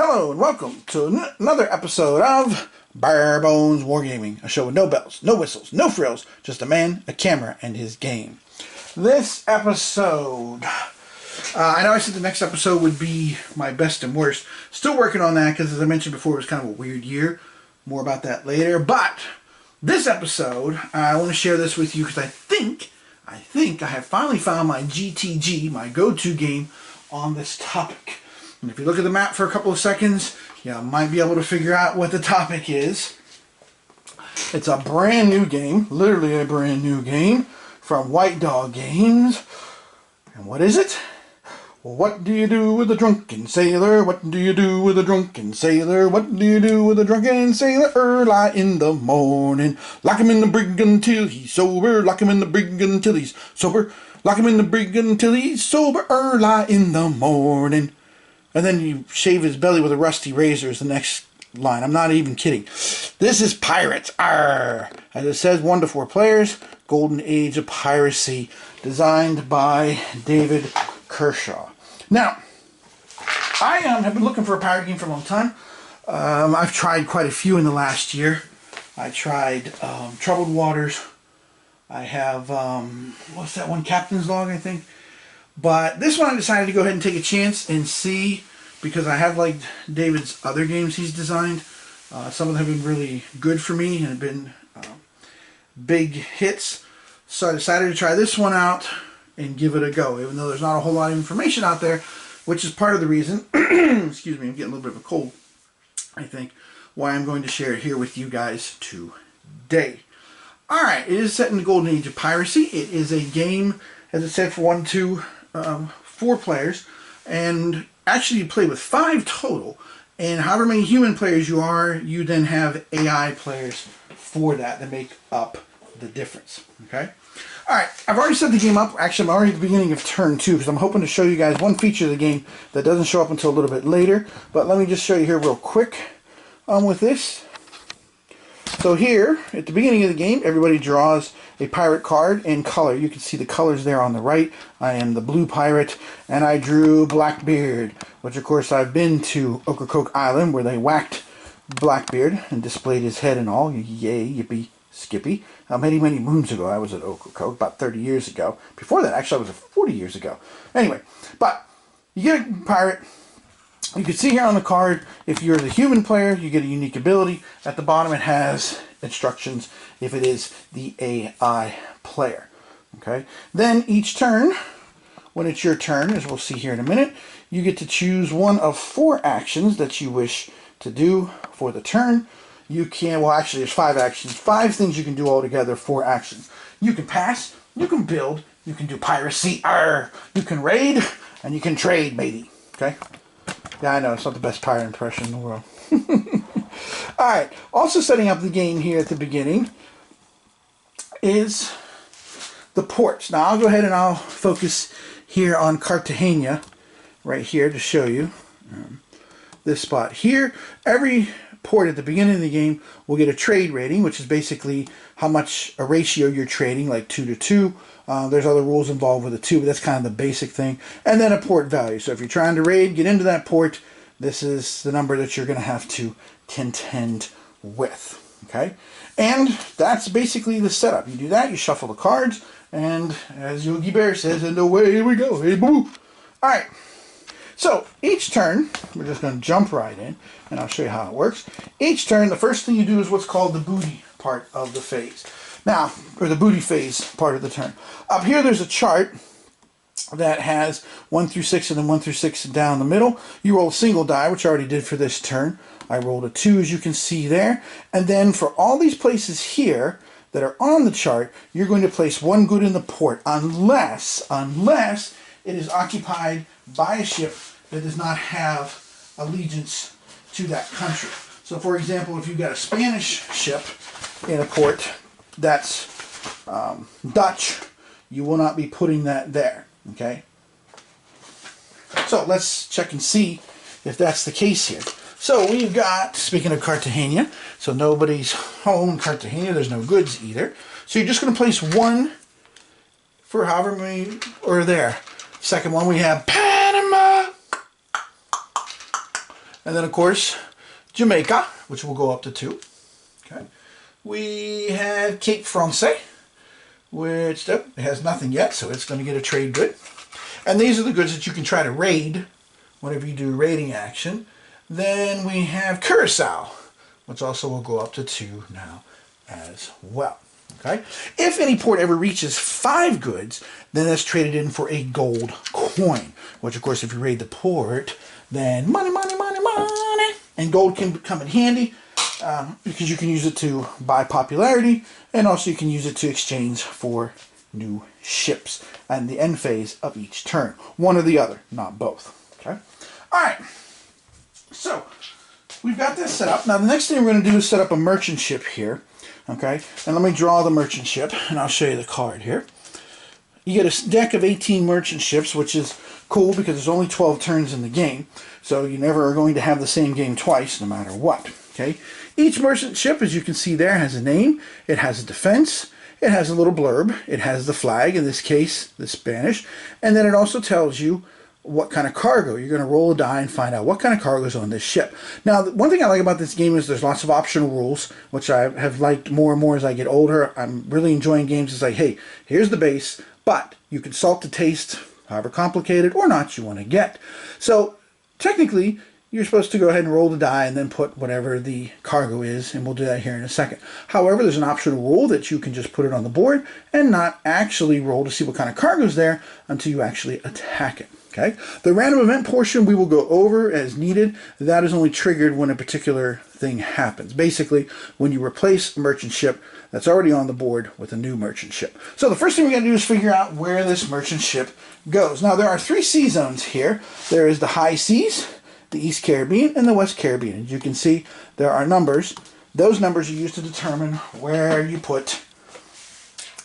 Hello and welcome to another episode of Bare Bones Wargaming, a show with no bells, no whistles, no frills, just a man, a camera, and his game. This episode, I know I said the next episode would be my best and worst. Still working on that because, as I mentioned before, it was kind of a weird year. More about that later. But this episode, I want to share this with you because I think I have finally found my GTG, my go-to game on this topic. And if you look at the map for a couple of seconds, you might be able to figure out what the topic is. It's a brand new game, literally a brand new game from White Dog Games. And what is it? Well, what do you do with a drunken sailor? What do you do with a drunken sailor? What do you do with a drunken sailor? Early in the morning, lock him in the brig until he's sober. Lock him in the brig until he's sober. Lock him in the brig until he's sober. Early in the morning. And then you shave his belly with a rusty razor is the next line. I'm not even kidding. This is Pyrates. Arr! As it says, 1 to 4 players. Golden Age of Piracy. Designed by David Kershaw. Now, I have been looking for a pirate game for a long time. I've tried quite a few in the last year. I tried Troubled Waters. I have, what's that one? Captain's Log, I think. But this one I decided to go ahead and take a chance and see, because I have liked David's other games he's designed. Some of them have been really good for me and have been big hits. So I decided to try this one out and give it a go, even though there's not a whole lot of information out there, which is part of the reason, excuse me, I'm getting a little bit of a cold, I think, why I'm going to share it here with you guys today. Alright, it is set in the Golden Age of Piracy. It is a game, as it said, for 1 to 4 players, and actually you play with 5 total, and however many human players you are, you then have AI players for that make up the difference. Okay, alright, I've already set the game up. Actually, I'm already at the beginning of turn 2 because I'm hoping to show you guys one feature of the game that doesn't show up until a little bit later, but let me just show you here real quick with this. So here, at the beginning of the game, everybody draws a pirate card in color. You can see the colors there on the right. I am the blue pirate, and I drew Blackbeard, which of course I've been to Ocracoke Island, where they whacked Blackbeard and displayed his head and all. Yay, yippee, skippy. Many moons ago, I was at Ocracoke, about 30 years ago. Before that, actually, I was 40 years ago. Anyway, but you get a pirate. You can see here on the card, if you're the human player, you get a unique ability. At the bottom it has instructions if it is the AI player. Okay. Then each turn, when it's your turn, as we'll see here in a minute, you get to choose one of 4 actions that you wish to do for the turn. You can, well actually there's 5 actions, 5 things you can do altogether, 4 actions. You can pass, you can build, you can do piracy, you can raid, and you can trade, matey. Okay. Yeah, I know, it's not the best pirate impression in the world. Alright, also setting up the game here at the beginning is the ports. Now, I'll go ahead and I'll focus here on Cartagena, right here, to show you this spot here. Every port at the beginning of the game will get a trade rating, which is basically how much a ratio you're trading, like 2 to 2. There's other rules involved with it too, but that's kind of the basic thing. And then a port value. So if you're trying to raid, get into that port, this is the number that you're going to have to contend with. Okay? And that's basically the setup. You do that, you shuffle the cards, and as Yogi Bear says, and away we go. Hey, boo! Alright. So, each turn, we're just going to jump right in, and I'll show you how it works. Each turn, the first thing you do is what's called the booty part of the phase. Now, or the booty phase part of the turn. Up here there's a chart that has 1 through 6 and then 1 through 6 down the middle. You roll a single die, which I already did for this turn. I rolled a 2, as you can see there. And then for all these places here that are on the chart, you're going to place 1 good in the port unless it is occupied by a ship that does not have allegiance to that country. So for example, if you've got a Spanish ship in a port that's Dutch, you will not be putting that there. Okay? So let's check and see if that's the case here. So we've got, speaking of Cartagena, so nobody's home in Cartagena, there's no goods either. So you're just going to place 1 for however many, or there. Second one we have Panama. And then, of course, Jamaica, which will go up to 2. Okay. We have Cape Francais, which it has nothing yet, so it's going to get a trade good. And these are the goods that you can try to raid whenever you do raiding action. Then we have Curacao, which also will go up to 2 now as well. Okay. If any port ever reaches 5 goods, then that's traded in for a gold coin, which of course if you raid the port, then money, money, money, money. And gold can come in handy because you can use it to buy popularity, and also you can use it to exchange for new ships and the end phase of each turn. One or the other, not both. Okay. All right. So we've got this set up. Now the next thing we're going to do is set up a merchant ship here. Okay. And let me draw the merchant ship, and I'll show you the card here. You get a deck of 18 merchant ships, which is cool because there's only 12 turns in the game. So you never are going to have the same game twice, no matter what. Okay. Each merchant ship, as you can see there, has a name. It has a defense. It has a little blurb. It has the flag, in this case, the Spanish. And then it also tells you what kind of cargo. You're going to roll a die and find out what kind of cargo is on this ship. Now, one thing I like about this game is there's lots of optional rules, which I have liked more and more as I get older. I'm really enjoying games. It's like, hey, here's the base, but you can salt the taste, however complicated or not you want to get. So, technically, you're supposed to go ahead and roll the die and then put whatever the cargo is, and we'll do that here in a second. However, there's an optional rule that you can just put it on the board and not actually roll to see what kind of cargo is there until you actually attack it. Okay. The random event portion we will go over as needed. That is only triggered when a particular thing happens. Basically, when you replace a merchant ship that's already on the board with a new merchant ship. So the first thing we got to do is figure out where this merchant ship goes. Now there are 3 sea zones here. There is the high seas, the East Caribbean, and the West Caribbean. As you can see, there are numbers. Those numbers are used to determine where you put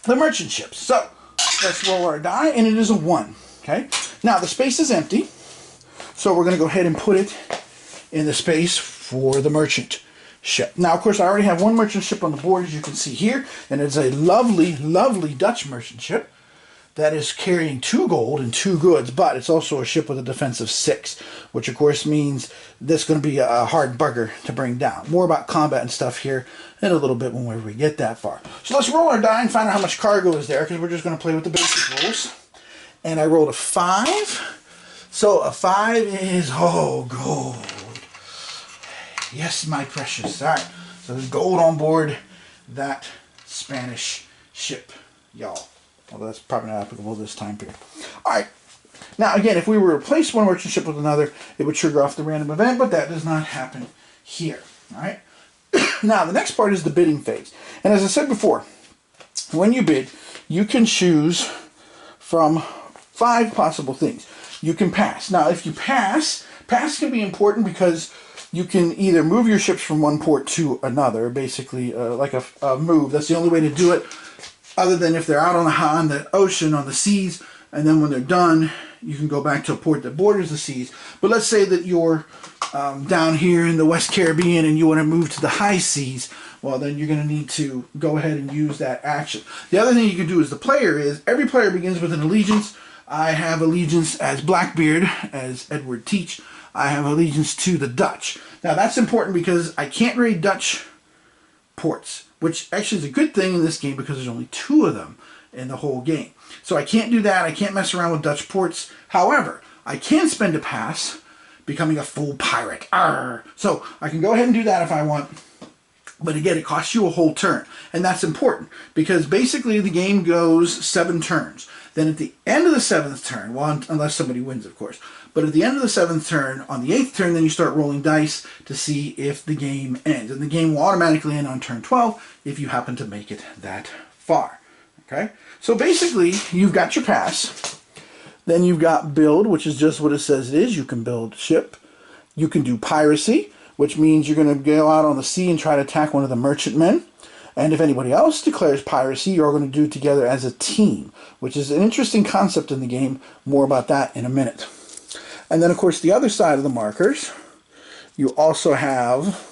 the merchant ships. So let's roll our die, and it is a 1. Okay. Now the space is empty, so we're going to go ahead and put it in the space for the merchant ship. Now, of course, I already have 1 merchant ship on the board, as you can see here, and it's a lovely, lovely Dutch merchant ship that is carrying 2 gold and 2 goods, but it's also a ship with a defense of 6, which of course means this is going to be a hard bugger to bring down. More about combat and stuff here in a little bit when we get that far. So let's roll our die and find out how much cargo is there, because we're just going to play with the basic rules. And I rolled a 5. So a 5 is, oh, gold. Yes, my precious. All right. So there's gold on board that Spanish ship, y'all. Although that's probably not applicable this time period. All right. Now, again, if we were to replace one merchant ship with another, it would trigger off the random event, but that does not happen here. All right. Now, the next part is the bidding phase. And as I said before, when you bid, you can choose from 5 possible things. You can pass. Now, if you pass can be important because you can either move your ships from one port to another, basically like a move. That's the only way to do it, other than if they're out on the ocean, on the seas, and then when they're done, you can go back to a port that borders the seas. But let's say that you're down here in the West Caribbean and you want to move to the high seas. Well, then you're going to need to go ahead and use that action. The other thing you can do as the player is, every player begins with an allegiance. I have allegiance as Blackbeard, as Edward Teach. I have allegiance to the Dutch. Now that's important because I can't raid Dutch ports, which actually is a good thing in this game because there's only 2 of them in the whole game. So I can't do that. I can't mess around with Dutch ports. However, I can spend a pass becoming a full pirate. Arr! So I can go ahead and do that if I want. But again, it costs you a whole turn. And that's important because basically the game goes 7 turns. Then at the end of the 7th turn, well, unless somebody wins, of course, but at the end of the 7th turn, on the 8th turn, then you start rolling dice to see if the game ends. And the game will automatically end on turn 12 if you happen to make it that far. Okay? So basically, you've got your pass. Then you've got build, which is just what it says it is. You can build ship. You can do piracy, which means you're going to go out on the sea and try to attack one of the merchantmen. And if anybody else declares piracy, you're going to do it together as a team, which is an interesting concept in the game. More about that in a minute. And then, of course, the other side of the markers, you also have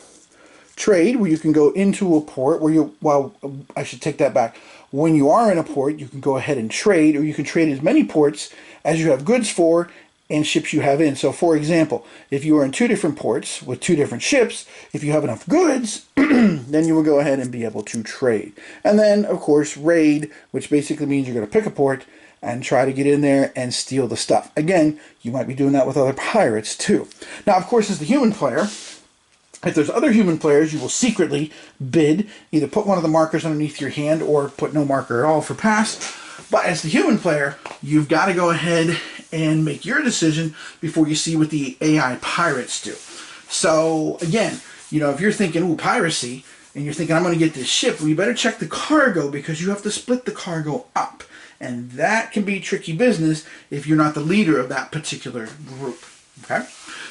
trade, where you can go into a port where you, well, I should take that back. When you are in a port, you can go ahead and trade, or you can trade as many ports as you have goods for and ships you have in. So for example, if you are in 2 different ports with 2 different ships, if you have enough goods, then you will go ahead and be able to trade. And then, of course, raid, which basically means you're going to pick a port and try to get in there and steal the stuff. Again, you might be doing that with other pirates too. Now, of course, as the human player, if there's other human players, you will secretly bid, either put one of the markers underneath your hand or put no marker at all for pass. But as the human player, you've got to go ahead and make your decision before you see what the AI pirates do. So again, you know, if you're thinking, ooh, piracy, and you're thinking, I'm going to get this ship, well, you better check the cargo because you have to split the cargo up. And that can be tricky business if you're not the leader of that particular group. Okay?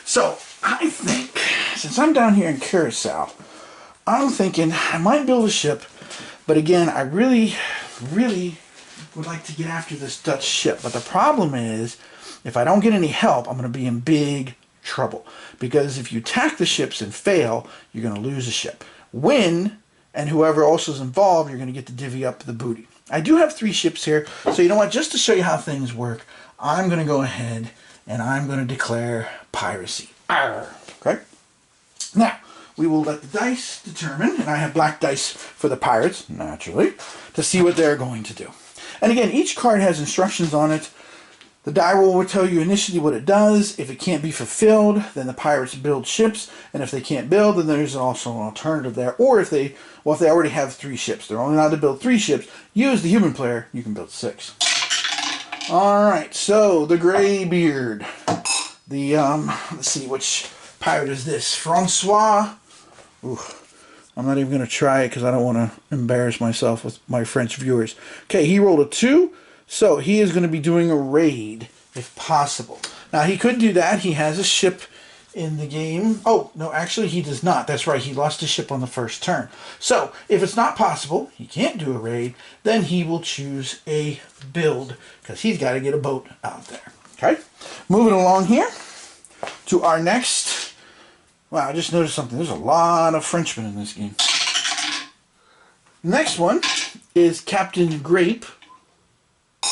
So I think, since I'm down here in Curacao, I'm thinking I might build a ship, but again, I really would like to get after this Dutch ship. But the problem is, if I don't get any help, I'm going to be in big trouble. Because if you attack the ships and fail, you're going to lose a ship. Win, and whoever else is involved, you're going to get to divvy up the booty. I do have 3 ships here, so you know what? Just to show you how things work, I'm going to go ahead and I'm going to declare piracy. Arr. Okay? Now, we will let the dice determine, and I have black dice for the pirates, naturally, to see what they're going to do. And again, each card has instructions on it. The die roll will tell you initially what it does. If it can't be fulfilled, then the pirates build ships. And if they can't build, then there's also an alternative there. Or if they already have 3 ships, they're only allowed to build 3 ships. You as the human player, you can build 6. Alright, so the Greybeard. Let's see, which pirate is this? Francois? Ooh, I'm not even going to try it because I don't want to embarrass myself with my French viewers. Okay, he rolled a 2. So he is going to be doing a raid, if possible. Now, he could do that. He has a ship in the game. Oh, no, actually, he does not. That's right. He lost his ship on the first turn. So, if it's not possible, he can't do a raid, then he will choose a build, because he's got to get a boat out there. Okay? Moving along here to our next. Wow, I just noticed something. There's a lot of Frenchmen in this game. Next one is Captain Grape.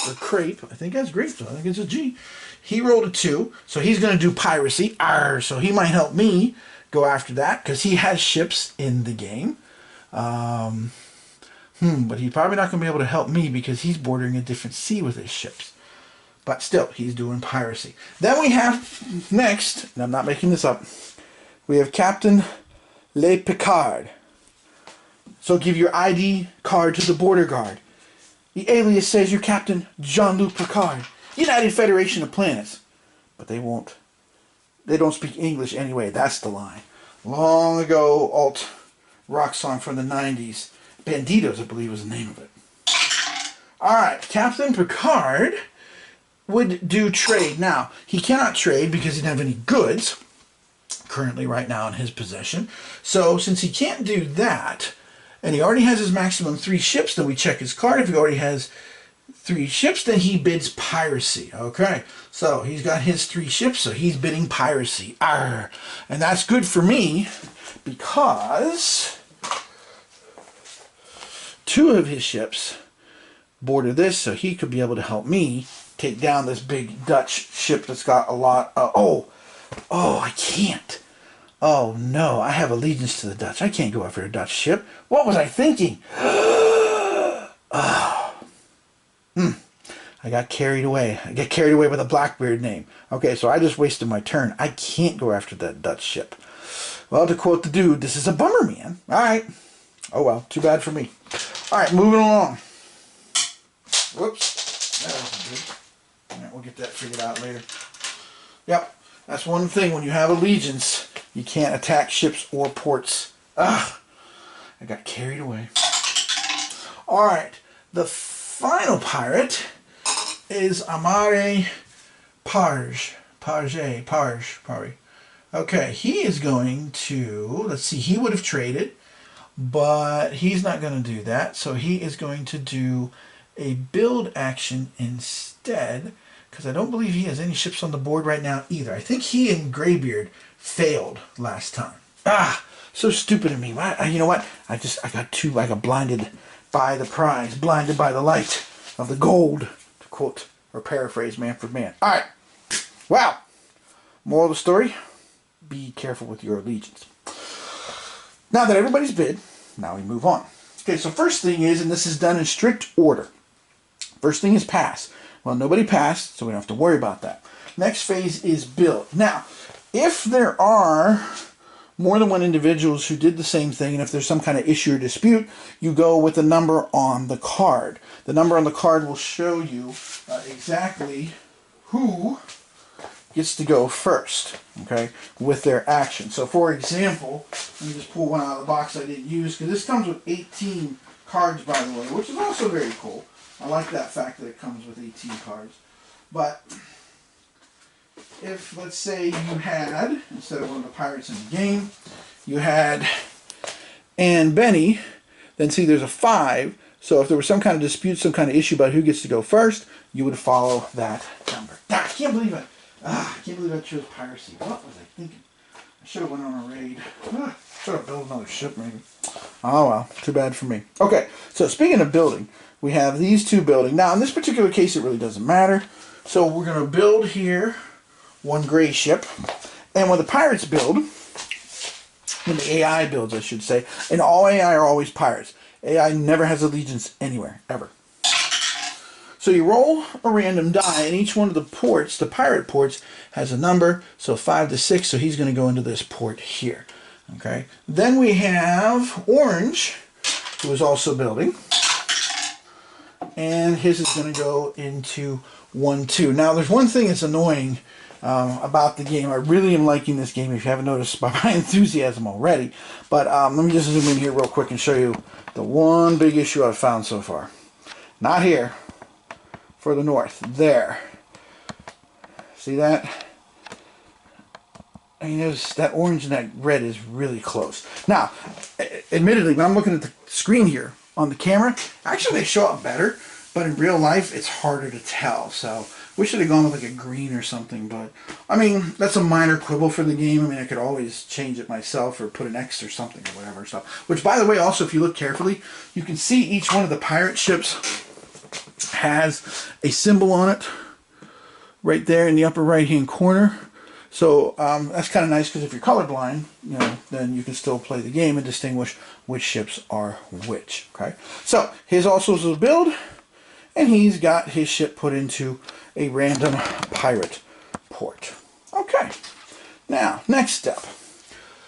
Or Crepe. I think that's Grape, so I think it's a G. He rolled a 2, so he's going to do piracy. Arr, so he might help me go after that, because he has ships in the game. But he's probably not going to be able to help me, because he's bordering a different sea with his ships. But still, he's doing piracy. Then we have, next, and I'm not making this up, we have Captain Le Picard. So give your ID card to the border guard. The alias says you're Captain Jean-Luc Picard, United Federation of Planets. But they don't speak English anyway, that's the line. Long ago, alt rock song from the 90s. Banditos, I believe, was the name of it. Alright, Captain Picard would do trade. Now, he cannot trade because he doesn't have any goods currently right now in his possession. So, since he can't do that, and he already has his maximum 3 ships, then we check his card. If he already has 3 ships, then he bids piracy. Okay, so he's got his 3 ships, so he's bidding piracy. Arr. And that's good for me because 2 of his ships border this, so he could be able to help me take down this big Dutch ship that's got a lot of... Oh, I can't. Oh no, I have allegiance to the Dutch. I can't go after a Dutch ship. What was I thinking? I got carried away. I get carried away with a Blackbeard name. Okay, so I just wasted my turn. I can't go after that Dutch ship. Well, to quote the dude, this is a bummer, man. Alright. Oh well, too bad for me. Alright, moving along. Whoops. That wasn't good. Alright, we'll get that figured out later. Yep, that's one thing when you have allegiance. You can't attack ships or ports. Ugh, I got carried away. Alright, the final pirate is Amare Parge. Okay, he is going to, let's see, he would have traded, but he's not going to do that. So he is going to do a build action instead, because I don't believe he has any ships on the board right now either. I think he and Greybeard failed last time. So stupid of me. You know what? I got blinded by the prize, blinded by the light of the gold, to quote or paraphrase Manfred Mann. Alright, Wow. Moral of the story, be careful with your allegiance. Now that everybody's bid, now we move on. Okay, so first thing is, and this is done in strict order. First thing is pass. Well, nobody passed, so we don't have to worry about that. Next phase is build. Now, if there are more than one individuals who did the same thing, and if there's some kind of issue or dispute, you go with the number on the card. The number on the card will show you exactly who gets to go first, okay, with their action. So, for example, let me just pull one out of the box I didn't use, because this comes with 18 cards, by the way, which is also very cool. I like that fact that it comes with 18 cards. But if, let's say, you had, instead of one of the pirates in the game, you had Ann Benny, then see there's a 5. So if there was some kind of dispute, some kind of issue about who gets to go first, you would follow that number. I can't believe it. I can't believe I chose piracy. What was I thinking? I should have went on a raid. Should have built another ship, maybe. Oh well, too bad for me. Okay, so speaking of building, we have these two building. Now, in this particular case, it really doesn't matter. So we're going to build here one gray ship. And when the pirates build, when the AI builds, I should say, and all AI are always pirates. AI never has allegiance anywhere, ever. So you roll a random die, and each one of the ports, the pirate ports, has a number. So 5 to 6, so he's going to go into this port here. Okay. Then we have Orange, who is also building. And his is going to go into 1, 2. Now, there's one thing that's annoying about the game. I really am liking this game, if you haven't noticed by my enthusiasm already. But let me just zoom in here real quick and show you the one big issue I've found so far. Not here. Further north. There. See that? I mean, that orange and that red is really close. Now, admittedly, when I'm looking at the screen here on the camera, actually they show up better, but in real life, it's harder to tell. So, wish it had gone with like a green or something, but, I mean, that's a minor quibble for the game. I mean, I could always change it myself or put an X or something or whatever stuff. Which, by the way, also, if you look carefully, you can see each one of the pirate ships has a symbol on it right there in the upper right-hand corner. So that's kind of nice, because if you're colorblind, you know, then you can still play the game and distinguish which ships are which. Okay, so his also is a build, and he's got his ship put into a random pirate port. Okay, now next step.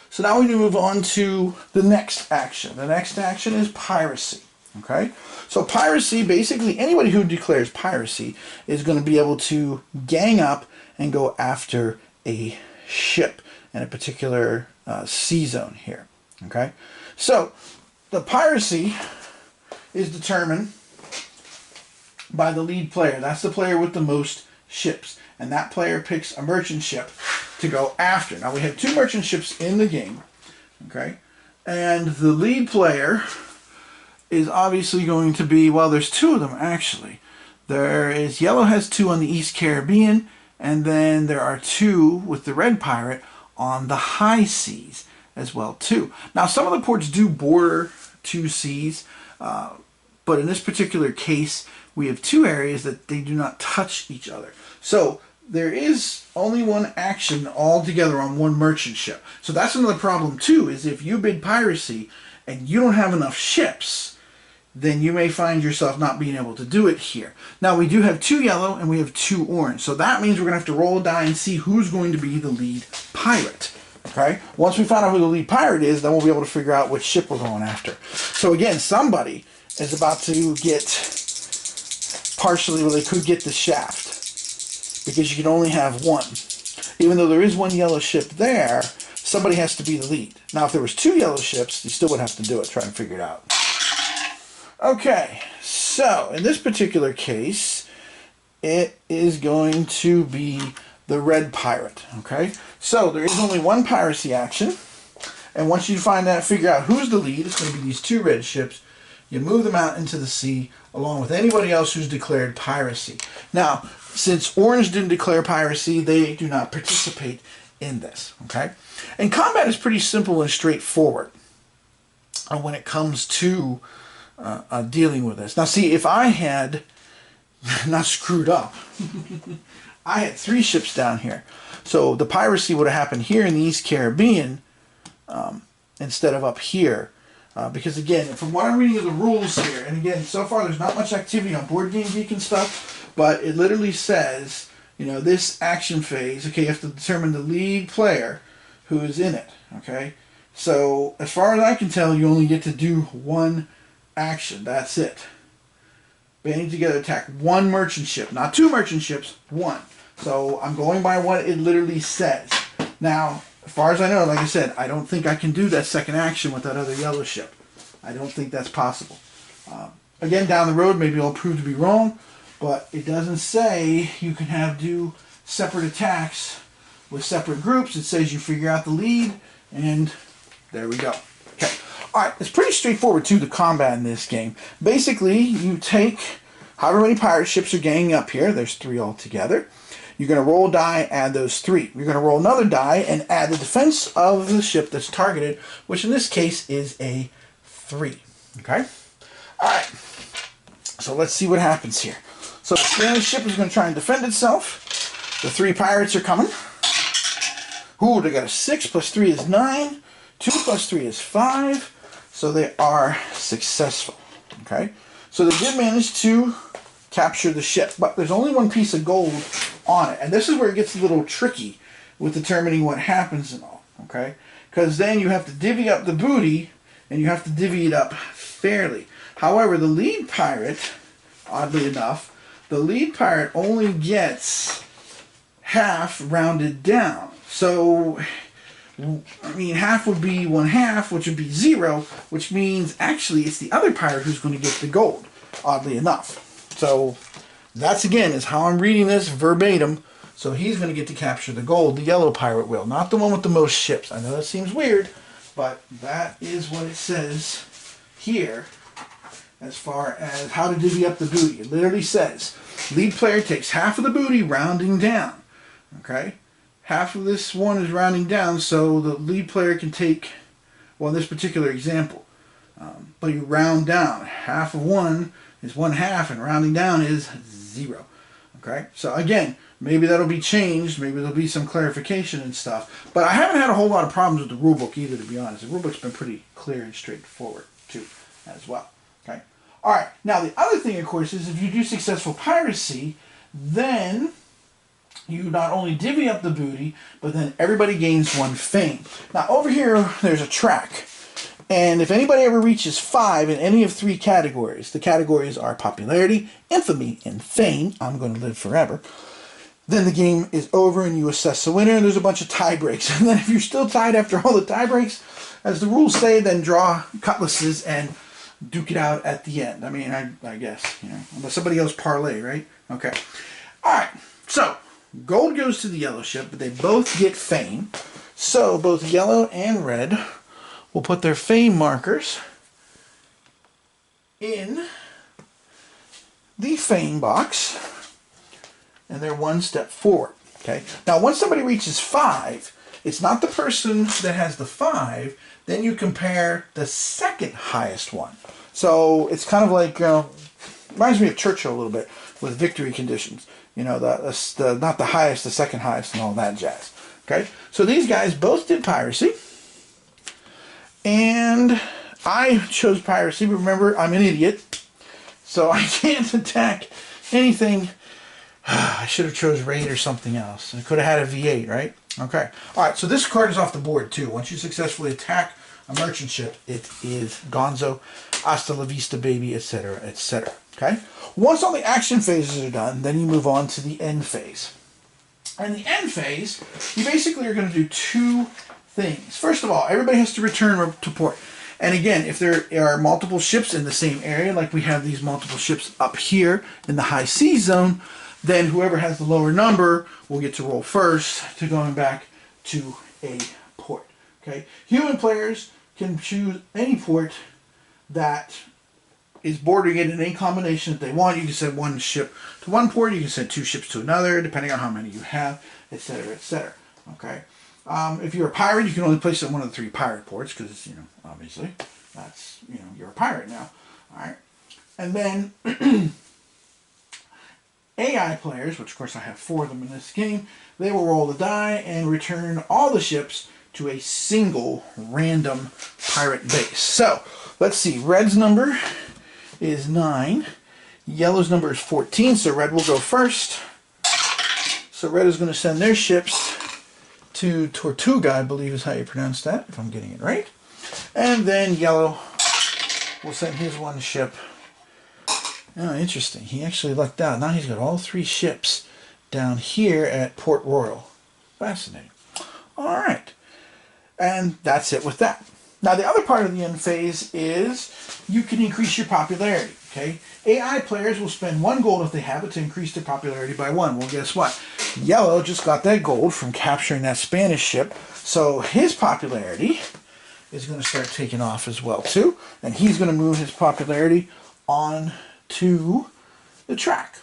So now we move on to the next action. The next action is piracy. Okay, so piracy, basically anybody who declares piracy is going to be able to gang up and go after a ship in a particular sea zone here. Okay, so the piracy is determined by the lead player. That's the player with the most ships, and that player picks a merchant ship to go after. Now we have 2 merchant ships in the game. Okay, and the lead player is obviously going to be, well, there's 2 of them actually. There is, yellow has 2 on the East Caribbean, and then there are 2 with the red pirate on the high seas as well too. Now, some of the ports do border 2 seas, but in this particular case, we have 2 areas that they do not touch each other. So there is only one action all together on one merchant ship. So that's another problem too, is if you bid piracy and you don't have enough ships, then you may find yourself not being able to do it here. Now, we do have 2 yellow and we have 2 orange. So that means we're going to have to roll a die and see who's going to be the lead pirate. Okay? Once we find out who the lead pirate is, then we'll be able to figure out which ship we're going after. So again, somebody is about to get partially, well, they could get the shaft, because you can only have 1. Even though there is 1 yellow ship there, somebody has to be the lead. Now, if there was 2 yellow ships, you still would have to do it, try and figure it out. Okay, so in this particular case, it is going to be the red pirate. Okay, so there is only 1 piracy action, and once you find out, figure out who's the lead, it's going to be these 2 red ships. You move them out into the sea along with anybody else who's declared piracy. Now, since orange didn't declare piracy, they do not participate in this. Okay, and combat is pretty simple and straightforward when it comes to dealing with this. Now, see, if I had not screwed up, I had 3 ships down here. So the piracy would have happened here in the East Caribbean instead of up here. Because again, from what I'm reading of the rules here, and again, so far there's not much activity on Board Game Geek and stuff, but it literally says, you know, this action phase, okay, you have to determine the lead player who is in it, okay? So, as far as I can tell, you only get to do 1 action. That's it. Banding together, attack 1 merchant ship. Not 2 merchant ships, 1. So, I'm going by what it literally says. Now, as far as I know, like I said, I don't think I can do that second action with that other yellow ship. I don't think that's possible. Again, down the road, maybe I'll prove to be wrong, but it doesn't say you can do separate attacks with separate groups. It says you figure out the lead, and there we go. Okay. Alright, it's pretty straightforward too, the combat in this game. Basically, you take however many pirate ships are ganging up here. There's 3 altogether. You're going to roll a die, add those 3. You're going to roll another die and add the defense of the ship that's targeted, which in this case is a 3. Okay? Alright. So let's see what happens here. So the Spanish ship is going to try and defend itself. The 3 pirates are coming. Ooh, they got a 6 plus 3 is 9. 2 plus 3 is 5. So they are successful. Okay? So they did manage to capture the ship, but there's only 1 piece of gold on it. And this is where it gets a little tricky with determining what happens and all. Okay? Because then you have to divvy up the booty, and you have to divvy it up fairly. However, the lead pirate, oddly enough, the lead pirate only gets half rounded down. So, I mean, half would be 1/2, which would be 0, which means actually it's the other pirate who's going to get the gold, oddly enough. So, that's again is how I'm reading this verbatim. So he's going to get to capture the gold. The yellow pirate will, not the one with the most ships. I know that seems weird, but that is what it says here as far as how to divvy up the booty. It literally says, lead player takes half of the booty, rounding down. Okay? Half of this one is rounding down, so the lead player can take, well, in this particular example, but you round down. Half of 1 is 1/2, and rounding down is 0. Okay? So again, maybe that'll be changed. Maybe there'll be some clarification and stuff. But I haven't had a whole lot of problems with the rulebook either, to be honest. The rulebook's been pretty clear and straightforward, too, as well. Okay? All right. Now, the other thing, of course, is if you do successful piracy, then you not only divvy up the booty, but then everybody gains 1 fame. Now, over here, there's a track. And if anybody ever reaches 5 in any of 3 categories, the categories are popularity, infamy, and fame, I'm going to live forever, then the game is over and you assess the winner, and there's a bunch of tie breaks. And then if you're still tied after all the tie breaks, as the rules say, then draw cutlasses and duke it out at the end. I mean, I guess, you know, unless somebody else parlay, right? Okay. All right. So, gold goes to the yellow ship, but they both get fame. So, both yellow and red will put their fame markers in the fame box, and they're 1 step forward. Okay. Now, once somebody reaches 5, it's not the person that has the 5. Then you compare the second highest one. So it's kind of like reminds me of Churchill a little bit with victory conditions. You know, the not the highest, the second highest, and all that jazz. Okay. So these guys both did piracy. And I chose piracy, but remember, I'm an idiot, so I can't attack anything. I should have chose raid or something else. I could have had a V8, right? Okay. All right, so this card is off the board, too. Once you successfully attack a merchant ship, it is gonzo, hasta la vista, baby, etc., etc. Okay? Once all the action phases are done, then you move on to the end phase. And the end phase, you basically are going to do 2 things. First of all, everybody has to return to port. And again, if there are multiple ships in the same area, like we have these multiple ships up here in the high seas zone, then whoever has the lower number will get to roll first to going back to a port. Okay? Human players can choose any port that is bordering it in any combination that they want. You can send 1 ship to 1 port, you can send 2 ships to another, depending on how many you have, etc., etc. Okay? If you're a pirate, you can only place it on one of the 3 pirate ports, because, you know, obviously, that's, you know, you're a pirate now. All right? And then, AI players, which of course I have 4 of them in this game, they will roll the die and return all the ships to a single random pirate base. So, let's see. Red's number is 9. Yellow's number is 14, so red will go first. So red is going to send their ships to Tortuga, I believe is how you pronounce that, if I'm getting it right. And then yellow will send his one ship. Oh, interesting. He actually lucked out. Now he's got all 3 ships down here at Port Royal. Fascinating. All right. And that's it with that. Now, the other part of the end phase is you can increase your popularity. Okay, AI players will spend 1 gold if they have it to increase their popularity by 1. Well, guess what? Yellow just got that gold from capturing that Spanish ship, so his popularity is going to start taking off as well too, and he's going to move his popularity on to the track,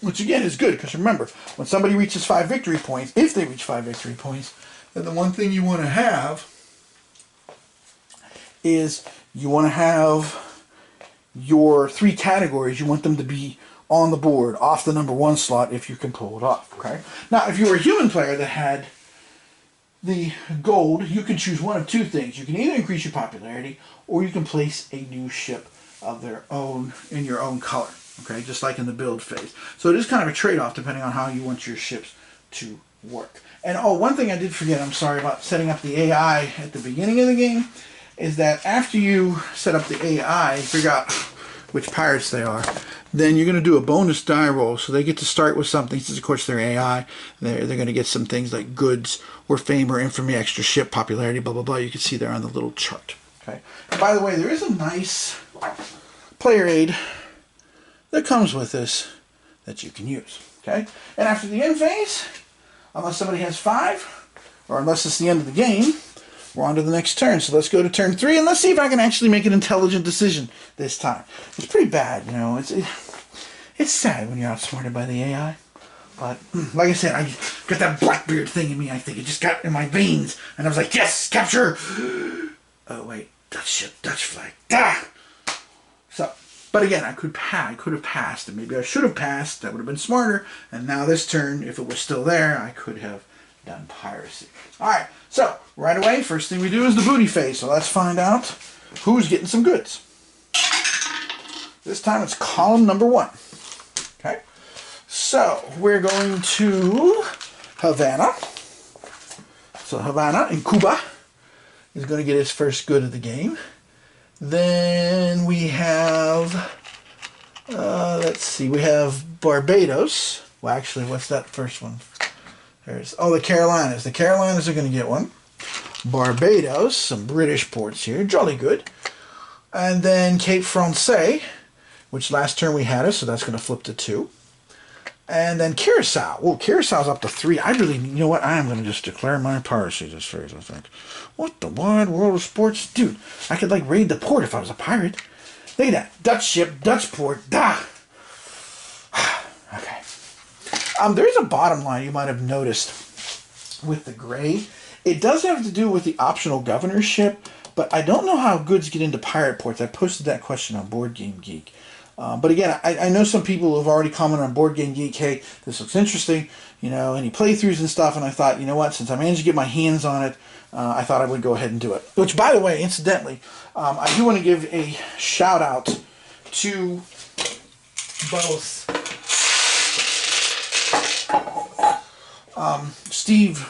which again is good because remember, when somebody reaches 5 victory points, if they reach 5 victory points, then the one thing you want to have is you want to have your 3 categories. You want them to be on the board off the number 1 slot if you can pull it off. Okay. Now, if you were a human player that had the gold, you can choose one of 2 things. You can either increase your popularity or you can place a new ship of their own in your own color. Okay, just like in the build phase. So it is kind of a trade-off depending on how you want your ships to work. And oh, one thing I did forget, I'm sorry, about setting up the AI at the beginning of the game, is that after you set up the AI, figure out which pirates they are, then you're going to do a bonus die roll. So they get to start with something, since of course they're AI, they're going to get some things like goods or fame or infamy, extra ship, popularity, blah, blah, blah. You can see there on the little chart. Okay. And by the way, there is a nice player aid that comes with this that you can use. Okay. And after the end phase, unless somebody has 5, or unless it's the end of the game, we're on to the next turn. So let's go to turn 3 and let's see if I can actually make an intelligent decision this time. It's pretty bad, you know. It's sad when you're outsmarted by the AI. But like I said, I got that Blackbeard thing in me. I think it just got in my veins. And I was like, yes, capture. Oh, wait. Dutch ship, Dutch flag. Ah! So, but again, I could have passed. And maybe I should have passed. That would have been smarter. And now this turn, if it was still there, I could have done piracy. Alright, so right away, first thing we do is the booty phase. So let's find out who's getting some goods. This time it's column number 1. Okay, so we're going to Havana. So Havana in Cuba is going to get his first good of the game. Then we have, let's see, we have Barbados. Well, actually, what's that first one? Oh, the Carolinas. The Carolinas are going to get one. Barbados, some British ports here. Jolly good. And then Cape Francais, which last turn we had us, so that's going to flip to 2. And then Curacao. Well, Curaçao's up to 3. I really, you know what? I am going to just declare my piracy this phase, I think. What the wide world of sports? Dude, I could, like, raid the port if I was a pirate. Look at that. Dutch ship, Dutch port. Da! Okay. There's a bottom line you might have noticed with the gray. It does have to do with the optional governorship, but I don't know how goods get into pirate ports. I posted that question on Board Game Geek. But again, I know some people have already commented on Board Game Geek, hey, this looks interesting, you know, any playthroughs and stuff, and I thought, you know what, since I managed to get my hands on it, I thought I would go ahead and do it. Which, by the way, incidentally, I do want to give a shout out to both Steve,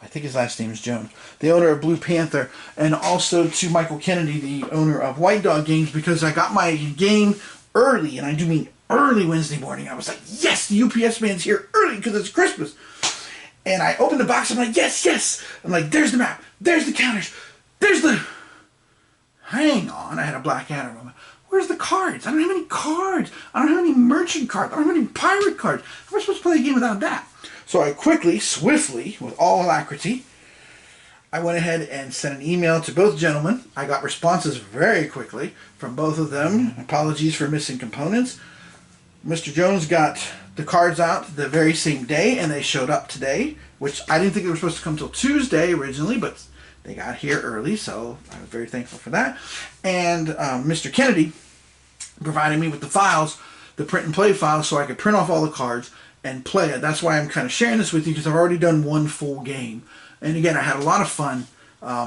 I think his last name is Jones, the owner of Blue Panther, and also to Michael Kennedy, the owner of White Dog Games, because I got my game early, and I do mean early Wednesday morning. I was like, yes, the UPS man's here early because it's Christmas. And I opened the box, I'm like, yes, yes. I'm like, there's the map, there's the counters, there's the... Hang on, I had a black adder moment. Where's the cards? I don't have any cards. I don't have any merchant cards. I don't have any pirate cards. How am I supposed to play a game without that? So I quickly, swiftly, with all alacrity, I went ahead and sent an email to both gentlemen. I got responses very quickly from both of them. Apologies for missing components. Mr. Jones got the cards out the very same day, and they showed up today, which I didn't think they were supposed to come till Tuesday originally, but they got here early, so I was very thankful for that. And Mr. Kennedy provided me with the files the print and play file so I could print off all the cards and play it. That's why I'm kind of sharing this with you, because I've already done one full game. And again, I had a lot of fun.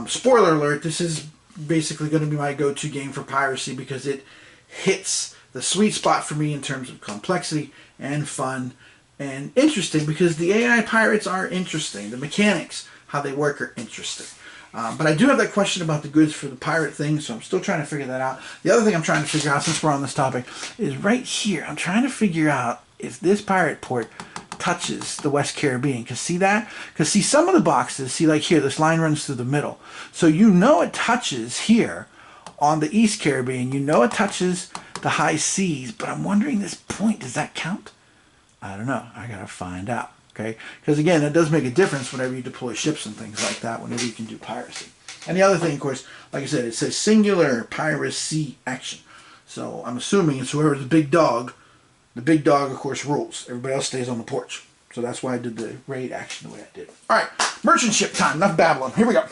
Spoiler alert, this is basically going to be my go-to game for piracy because it hits the sweet spot for me in terms of complexity and fun and interesting, because the AI pirates are interesting. The mechanics, how they work, are interesting. But I do have that question about the goods for the pirate thing, so I'm still trying to figure that out. The other thing I'm trying to figure out, since we're on this topic, is right here. I'm trying to figure out if this pirate port touches the West Caribbean. Because see that? Because see, some of the boxes, see like here, this line runs through the middle. So you know it touches here on the East Caribbean. You know it touches the high seas, but I'm wondering this point, does that count? I don't know. I gotta find out. Okay? Because again, it does make a difference whenever you deploy ships and things like that, whenever you can do piracy. And the other thing, of course, like I said, it says singular piracy action. So I'm assuming it's whoever's the big dog. The big dog, of course, rules. Everybody else stays on the porch. So that's why I did the raid action the way I did. All right, merchant ship time. Enough babbling. Here we go.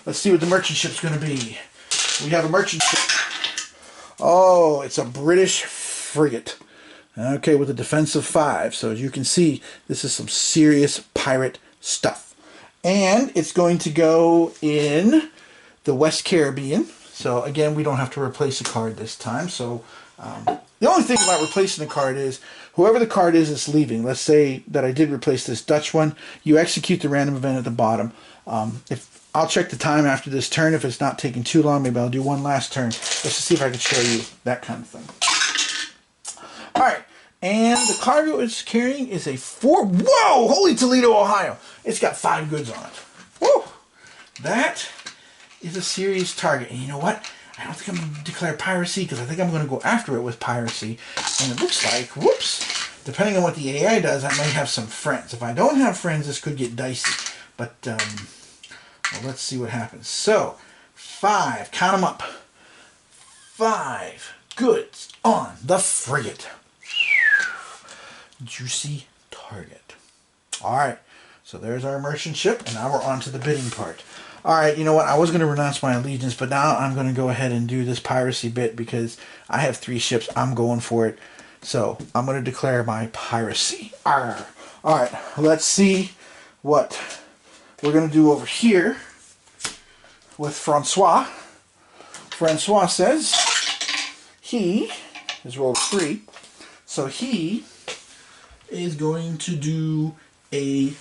Let's see what the merchant ship's going to be. We have a merchant ship. Oh, it's a British frigate. Okay, with a defense of 5. So as you can see, this is some serious pirate stuff. And it's going to go in the West Caribbean. So again, we don't have to replace a card this time. So the only thing about replacing the card is whoever the card is that's leaving. Let's say that I did replace this Dutch one. You execute the random event at the bottom. If I'll check the time after this turn. If it's not taking too long, maybe I'll do one last turn just to see if I can show you that kind of thing. All right. And the cargo it's carrying is a 4... Whoa! Holy Toledo, Ohio. It's got 5 goods on it. Woo! That is a serious target. And you know what? I don't think I'm going to declare piracy, because I think I'm going to go after it with piracy. And it looks like, whoops, depending on what the AI does, I might have some friends. If I don't have friends, this could get dicey. But, well, let's see what happens. So, 5, count them up. 5 goods on the frigate. Juicy target. All right, so there's our merchant ship, and now we're on to the bidding part. All right, you know what? I was going to renounce my allegiance, but now I'm going to go ahead and do this piracy bit because I have 3 ships. I'm going for it. So I'm going to declare my piracy. Arr. All right, let's see what we're going to do over here with Francois. Francois says he has rolled 3. So he is going to do a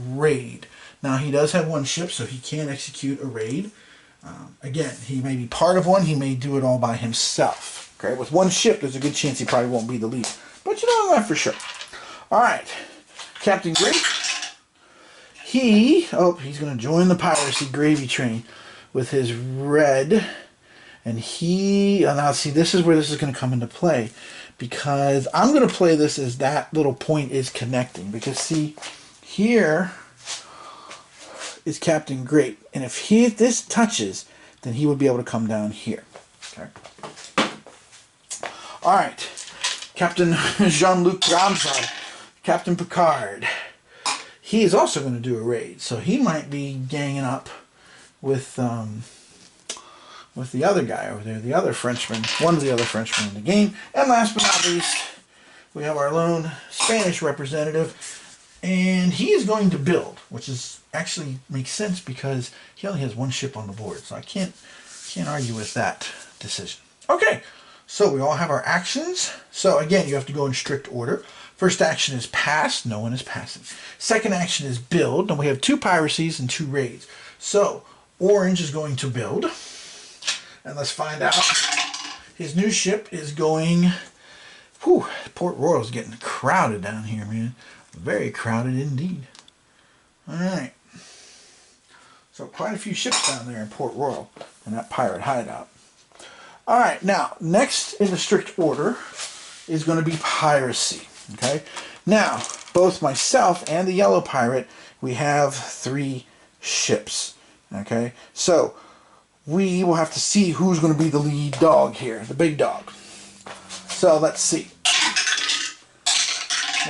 raid. Now, he does have 1 ship, so he can execute a raid. Again, he may be part of one. He may do it all by himself. Okay, with 1 ship, there's a good chance he probably won't be the lead. But you don't know that for sure. All right, Captain Great. He's going to join the piracy gravy train with his red. And now see, this is where this is going to come into play, because I'm going to play this as that little point is connecting. Because see, here is Captain Great, and if this touches, then he would be able to come down here. Okay. All right, Captain Jean-Luc Ramsard, Captain Picard. He is also going to do a raid, so he might be ganging up with the other guy over there, the other Frenchman, one of the other Frenchmen in the game. And last but not least, we have our lone Spanish representative. And he is going to build, which is actually makes sense because he only has 1 ship on the board. So I can't argue with that decision. Okay, so we all have our actions. So again, you have to go in strict order. First action is pass. No one is passing. Second action is build. And we have 2 piracies and 2 raids. So Orange is going to build. And let's find out. His new ship is going... Whew, Port Royal's getting crowded down here, man. Very crowded indeed. Alright. So quite a few ships down there in Port Royal in that pirate hideout. Alright, now, next in the strict order is going to be piracy. Okay? Now, both myself and the yellow pirate, we have 3 ships. Okay? So, we will have to see who's going to be the lead dog here, the big dog. So, let's see.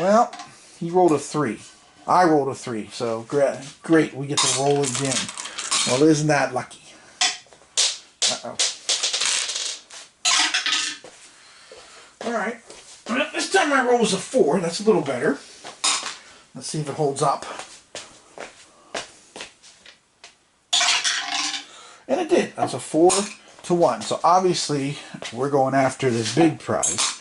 Well, he rolled a 3. I rolled a 3, so great, we get to roll again. Well, isn't that lucky? Uh-oh. Alright, this And my roll's a 4. That's a little better. Let's see if it holds up. And it did. That's a 4 to 1. So obviously we're going after this big prize.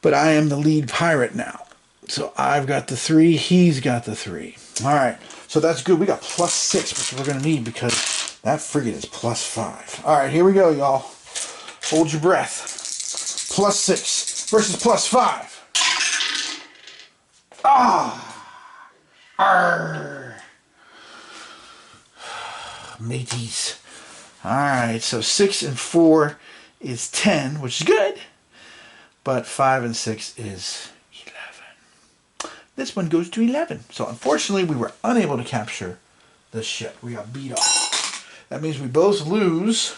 But I am the lead pirate now. So I've got the 3. He's got the 3. All right. So that's good. We got +6, which we're going to need because that frigate is +5. All right. Here we go, y'all. Hold your breath. +6 versus +5. Arr. Mateys. Alright, so 6 and 4 is 10, which is good. But 5 and 6 is 11. This one goes to 11. So unfortunately, we were unable to capture the ship. We got beat off. That means we both lose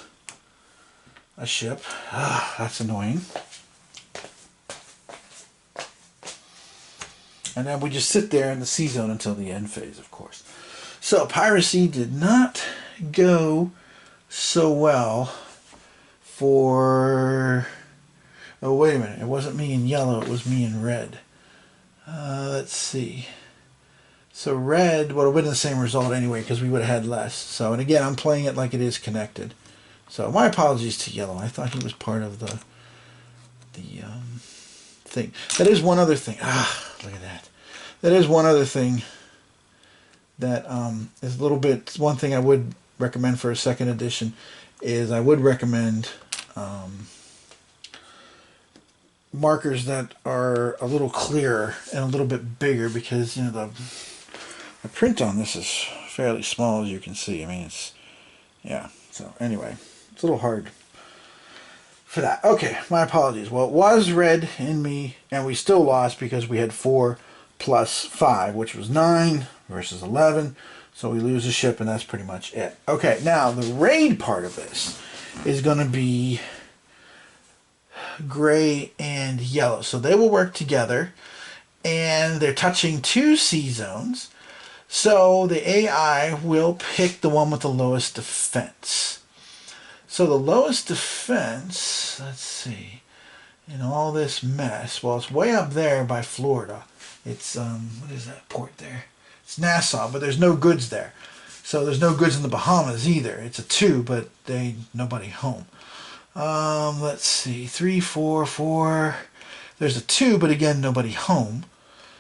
a ship. That's annoying. And then we just sit there in the sea zone until the end phase, of course. So piracy did not go so well for... Oh, wait a minute. It wasn't me in yellow. It was me in red. Let's see. So red would have been the same result anyway because we would have had less. So, and again, I'm playing it like it is connected. So my apologies to yellow. I thought he was part of the thing. That is one other thing. Look at that. That is one other thing that is a little bit... One thing I would recommend for a second edition is I would recommend markers that are a little clearer and a little bit bigger because, you know, the print on this is fairly small, as you can see. I mean, it's... Yeah. So anyway, it's a little hard for that. Okay, my apologies. Well, it was red in me, and we still lost because we had 4 plus 5, which was 9 versus 11. So we lose a ship, and that's pretty much it. Okay, now the raid part of this is going to be gray and yellow. So they will work together, and they're touching 2 sea zones. So the AI will pick the one with the lowest defense. So the lowest defense, let's see, in all this mess, well, it's way up there by Florida. It's, what is that port there? It's Nassau, but there's no goods there. So there's no goods in the Bahamas either. It's a 2, but nobody home. Let's see, 3, 4, 4. There's a 2, but again, nobody home.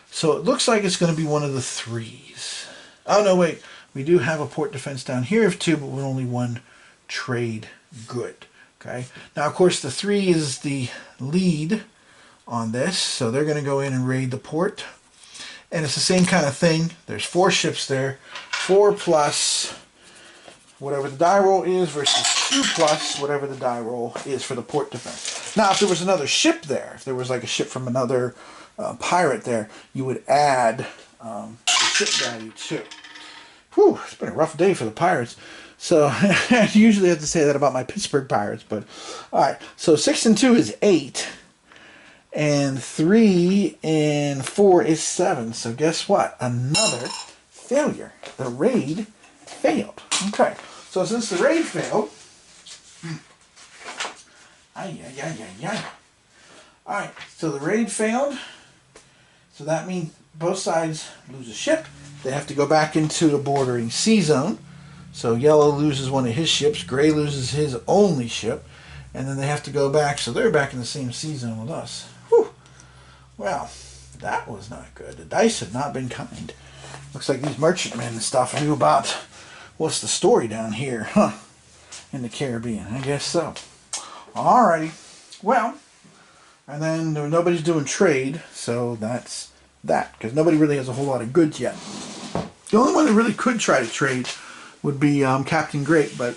So it looks like it's going to be one of the 3s. Oh, no, wait. We do have a port defense down here of 2, but with only 1 trade good. Okay. Now, of course, the 3 is the lead on this, so they're going to go in and raid the port. And it's the same kind of thing. There's 4 ships there. 4 plus whatever the die roll is versus 2 plus whatever the die roll is for the port defense. Now, if there was another ship there, if there was like a ship from another pirate there, you would add the ship value too. Whew, it's been a rough day for the pirates. So I usually have to say that about my Pittsburgh Pirates, but all right. So 6 and 2 is 8, and 3 and 4 is 7. So guess what? Another failure. The raid failed. Okay. So since the raid failed, all right. So the raid failed. So that means both sides lose a ship. They have to go back into the bordering sea zone. So yellow loses one of his ships, gray loses his only ship, and then they have to go back. So they're back in the same sea zone with us. Whew. Well, that was not good. The dice have not been kind. Looks like these merchantmen and stuff knew about what's the story down here, huh? In the Caribbean, I guess so. Alrighty. Well, and then nobody's doing trade, so that's that, because nobody really has a whole lot of goods yet. The only one that really could try to trade would be Captain Great, but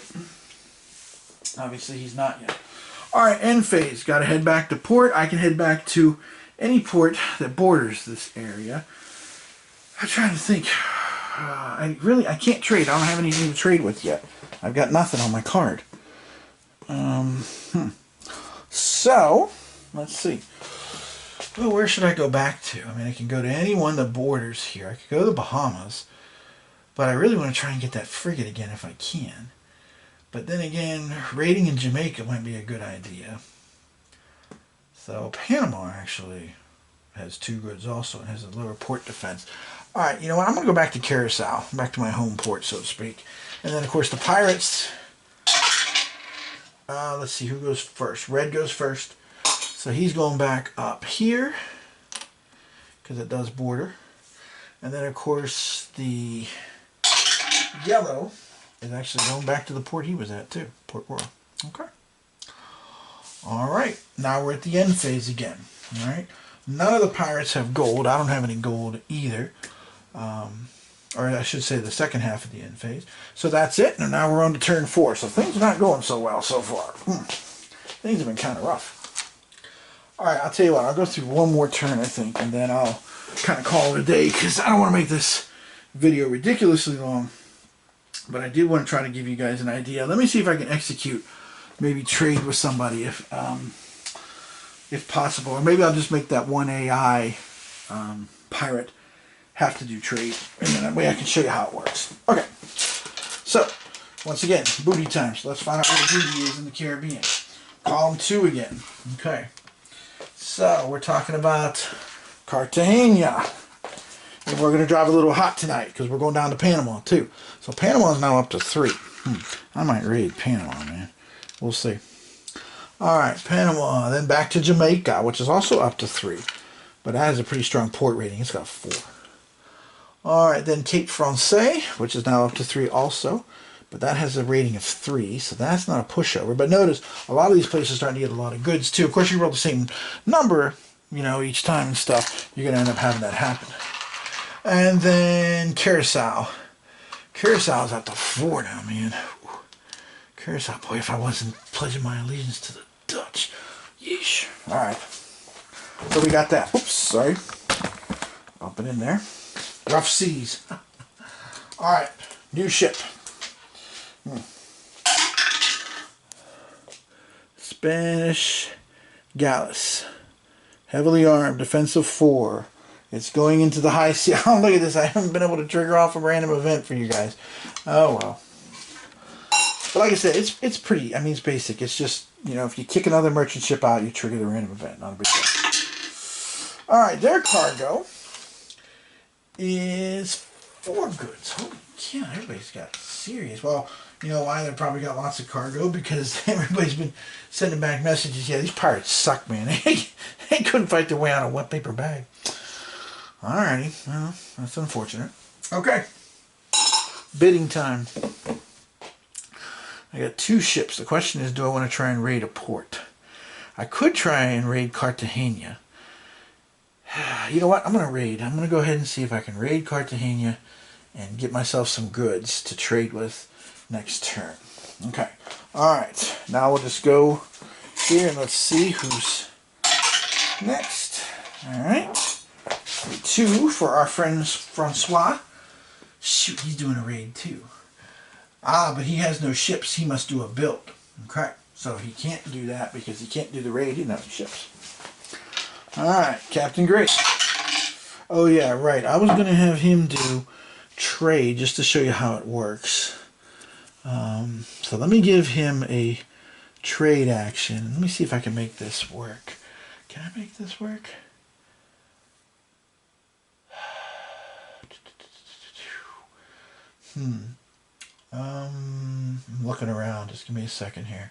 obviously he's not yet. Alright, end phase. Got to head back to port. I can head back to any port that borders this area. I'm trying to think. I can't trade. I don't have anything to trade with yet. I've got nothing on my card. So, let's see. Well, where should I go back to? I mean, I can go to any one that borders here. I could go to the Bahamas. But I really want to try and get that frigate again if I can. But then again, raiding in Jamaica might be a good idea. So Panama, actually. has 2 goods also and has a lower port defense. Alright, you know what? I'm going to go back to Curacao, back to my home port, so to speak. And then, of course, the Pyrates. Let's see who goes first. Red goes first. So he's going back up here because it does border. And then, of course, the yellow is actually going back to the port he was at, too. Port Royal. Okay. Alright. Now we're at the end phase again. Alright. None of the pirates have gold. I don't have any gold either. Or I should say the second half of the end phase. So that's it. And now we're on to turn 4. So things are not going so well so far. Things have been kind of rough. Alright, I'll tell you what. I'll go through one more turn, I think. And then I'll kind of call it a day. Because I don't want to make this video ridiculously long. But I did want to try to give you guys an idea. Let me see if I can execute. Maybe trade with somebody if possible. Or maybe I'll just make that one AI pirate have to do trade, and then that way I can show you how it works. Okay, so once again, booty time. So let's find out where the booty is in the Caribbean. Column 2 again. Okay, so we're talking about Cartagena, and we're going to drive a little hot tonight because we're going down to Panama too. So Panama is now up to 3. I might raid Panama, man. We'll see. All right, Panama, then back to Jamaica, which is also up to 3, but that has a pretty strong port rating. It's got 4. Alright, then Cape Francais, which is now up to 3 also. But that has a rating of 3, so that's not a pushover. But notice, a lot of these places are starting to get a lot of goods too. Of course, you roll the same number, you know, each time and stuff. You're going to end up having that happen. And then Curacao. Curaçao's up to 4 now, man. Curacao, boy, if I wasn't pledging my allegiance to the Dutch. Yeesh. Alright. So we got that. Oops, sorry. Bump it in there. Rough seas. Alright, new ship. Spanish Gallus. Heavily armed, defensive 4. It's going into the high sea. Oh, look at this. I haven't been able to trigger off a random event for you guys. Oh, well. But like I said, it's pretty, I mean, it's basic. It's just, you know, if you kick another merchant ship out, you trigger the random event. Not a big deal. Alright, their cargo is 4 goods. Holy cow, everybody's got serious. Well, you know why? They've probably got lots of cargo because everybody's been sending back messages. Yeah, these pirates suck, man. They couldn't fight their way out of a wet paper bag. Alrighty, well, that's unfortunate. Okay, bidding time. I got 2 ships. The question is, do I want to try and raid a port? I could try and raid Cartagena. You know what? I'm going to raid. I'm going to go ahead and see if I can raid Cartagena and get myself some goods to trade with next turn. Okay. Alright. Now we'll just go here and let's see who's next. Alright. 2 for our friend Francois. Shoot, he's doing a raid too. Ah, but he has no ships. He must do a build. Okay. So he can't do that because he can't do the raid. He doesn't have any ships. Alright, Captain Great. Oh yeah, right. I was going to have him do trade just to show you how it works. So let me give him a trade action. Let me see if I can make this work. Can I make this work? I'm looking around. Just give me a second here.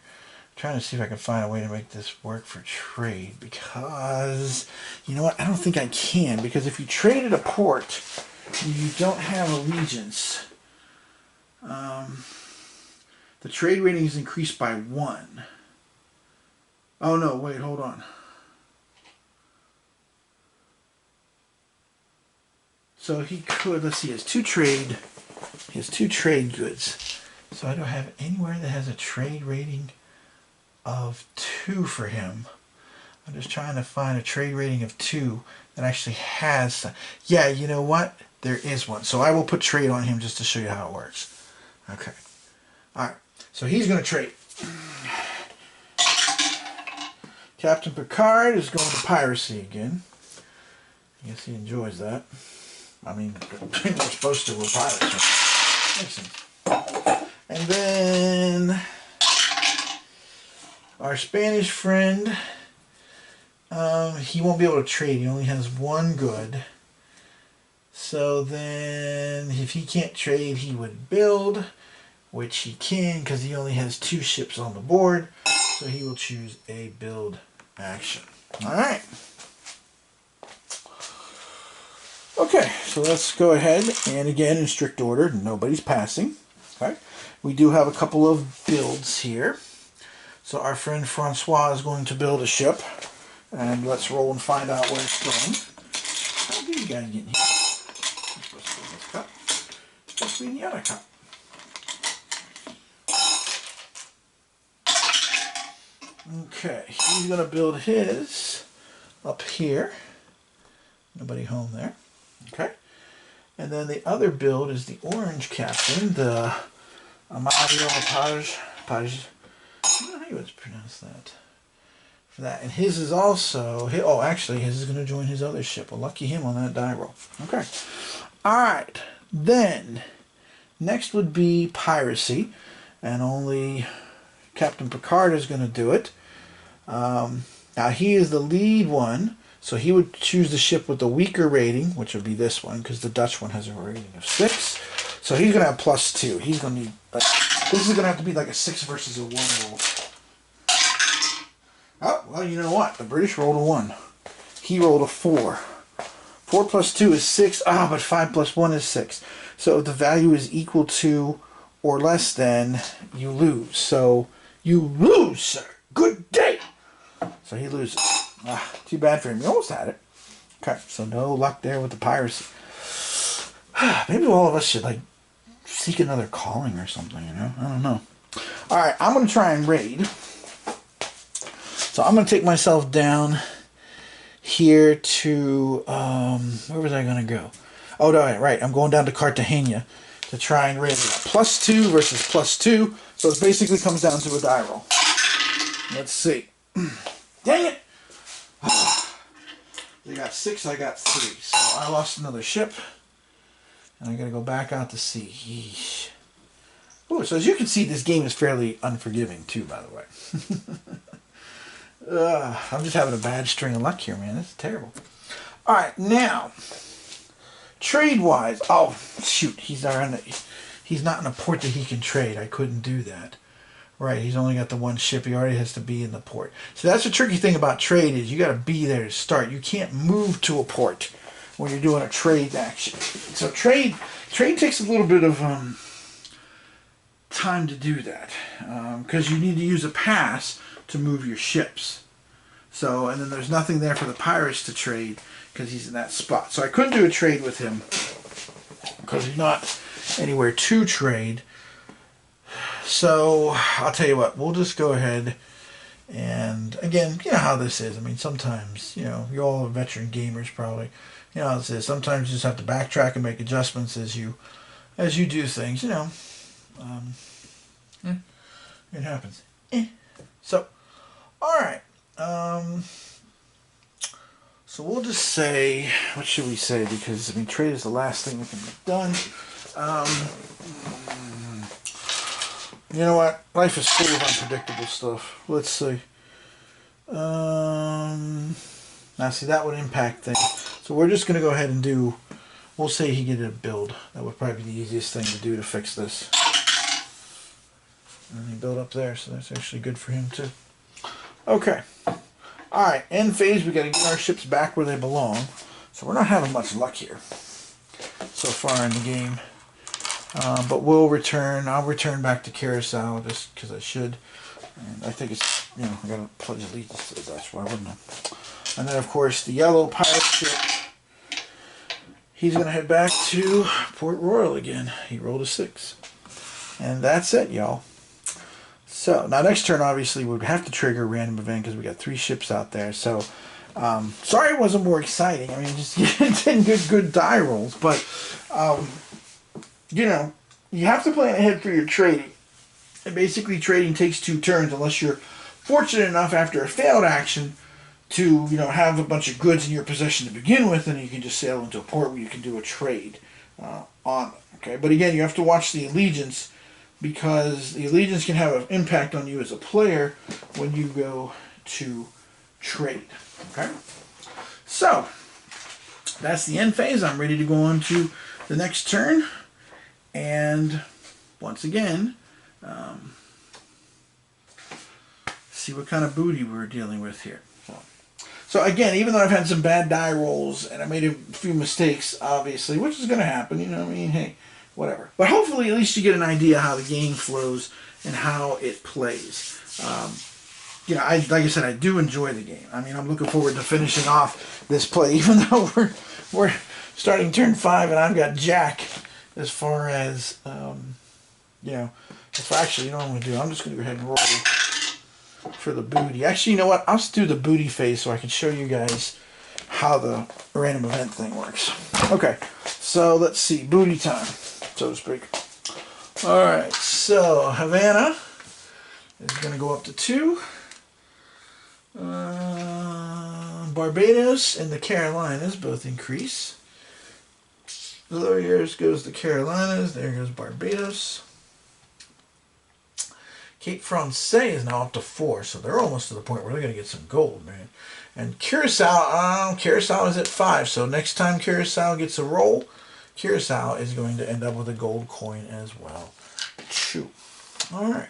Trying to see if I can find a way to make this work for trade, because you know what, I don't think I can, because if you traded a port you don't have allegiance, the trade rating is increased by 1. Oh no, wait, hold on. So he could, let's see, he has 2 trade goods, so I don't have anywhere that has a trade rating of 2 for him. I'm just trying to find a trade rating of 2 that actually has. Yeah, you know what? There is one. So I will put trade on him just to show you how it works. Okay. Alright. So he's going to trade. Captain Picard is going to piracy again. I guess he enjoys that. I mean, we're supposed to. We're pirates. Right? Makes sense. And then our Spanish friend, He won't be able to trade. He only has one good. So then, if he can't trade, he would build, which he can because he only has 2 ships on the board. So he will choose a build action. Alright. Okay, so let's go ahead, and again, in strict order, nobody's passing. Okay. We do have a couple of builds here. So our friend Francois is going to build a ship. And let's roll and find out where it's going. How do you guys get in here? It's supposed to be in this cup. It's supposed to be in the other cup. Okay, he's going to build his up here. Nobody home there. Okay. And then the other build is the orange captain, the Amadio Page. I don't know how you would pronounce that. For that. And his is also, oh, actually, his is going to join his other ship. Well, lucky him on that die roll. Okay. Alright. Then, next would be Piracy. And only Captain Picard is going to do it. Now, he is the lead one. So he would choose the ship with the weaker rating, which would be this one, because the Dutch one has a rating of 6. So he's going to have +2. He's going to need, this is going to have to be like a 6 versus a 1 roll. Oh, well, you know what? The British rolled a 1. He rolled a 4. 4 plus 2 is 6. Ah, but 5 plus 1 is 6. So if the value is equal to or less than, you lose. So you lose, sir. Good day. So he loses. Ah, too bad for him. He almost had it. Okay, so no luck there with the piracy. Maybe all of us should, like, seek another calling or something, you know? I don't know. Alright, I'm going to try and raid. So I'm going to take myself down here to, where was I going to go? Oh, no, right, I'm going down to Cartagena to try and raid. +2 versus +2, so it basically comes down to a die roll. Let's see. Dang it! They got 6, I got 3. So I lost another ship. And I gotta go back out to sea. Yeesh. Oh, so as you can see, this game is fairly unforgiving too, by the way. I'm just having a bad string of luck here, man. This is terrible. Alright, now, trade-wise, oh, shoot, he's not in a port that he can trade. I couldn't do that. Right, he's only got the 1 ship. He already has to be in the port. So that's the tricky thing about trade is you got to be there to start. You can't move to a port when you're doing a trade action. So trade takes a little bit of time to do that because you need to use a pass to move your ships. So and then there's nothing there for the pirates to trade because he's in that spot. So I couldn't do a trade with him because he's not anywhere to trade. So, I'll tell you what, we'll just go ahead and, again, you know how this is. I mean, sometimes, you know, you're all veteran gamers probably. You know how this is. Sometimes you just have to backtrack and make adjustments as you do things, you know. It happens. So, alright. So we'll just say, what should we say? Because, I mean, trade is the last thing that can be done. You know what? Life is full of unpredictable stuff. Let's see. Now, see, that would impact things. So we're just going to go ahead and do, we'll say he get a build. That would probably be the easiest thing to do to fix this. And he built up there, so that's actually good for him, too. Okay. Alright, end phase, we got to get our ships back where they belong. So we're not having much luck here so far in the game. But we'll return. I'll return back to Curacao just because I should. And I think it's, you know, I got to pledge allegiance to the Dutch. Why wouldn't I? And then, of course, the yellow pirate ship. He's going to head back to Port Royal again. He rolled a 6. And that's it, y'all. So, now next turn, obviously, we would have to trigger a random event because we got 3 ships out there. So, sorry it wasn't more exciting. I mean, just getting good die rolls. But, you know, you have to plan ahead for your trading. And basically, trading takes 2 turns unless you're fortunate enough after a failed action to, you know, have a bunch of goods in your possession to begin with, and you can just sail into a port where you can do a trade on them. Okay, but again, you have to watch the allegiance because the allegiance can have an impact on you as a player when you go to trade. Okay? So, that's the end phase. I'm ready to go on to the next turn. And once again, see what kind of booty we're dealing with here. So again, even though I've had some bad die rolls and I made a few mistakes, obviously, which is going to happen, you know what I mean? Hey, whatever. But hopefully at least you get an idea how the game flows and how it plays. You know, like I said, I do enjoy the game. I mean, I'm looking forward to finishing off this play, even though we're starting turn 5 and I've got Jack as far as, you know, actually, you know what I'm going to do? I'm just going to go ahead and roll for the booty. Actually, you know what? I'll just do the booty phase so I can show you guys how the random event thing works. Okay, so let's see. Booty time, so to speak. Alright, so Havana is going to go up to 2. Barbados and the Carolinas both increase. There goes the Carolinas. There goes Barbados. Cape Francais is now up to 4, so they're almost to the point where they're going to get some gold, man. And Curacao, Curacao is at 5, so next time Curacao gets a roll, Curacao is going to end up with a gold coin as well. Shoot. Alright.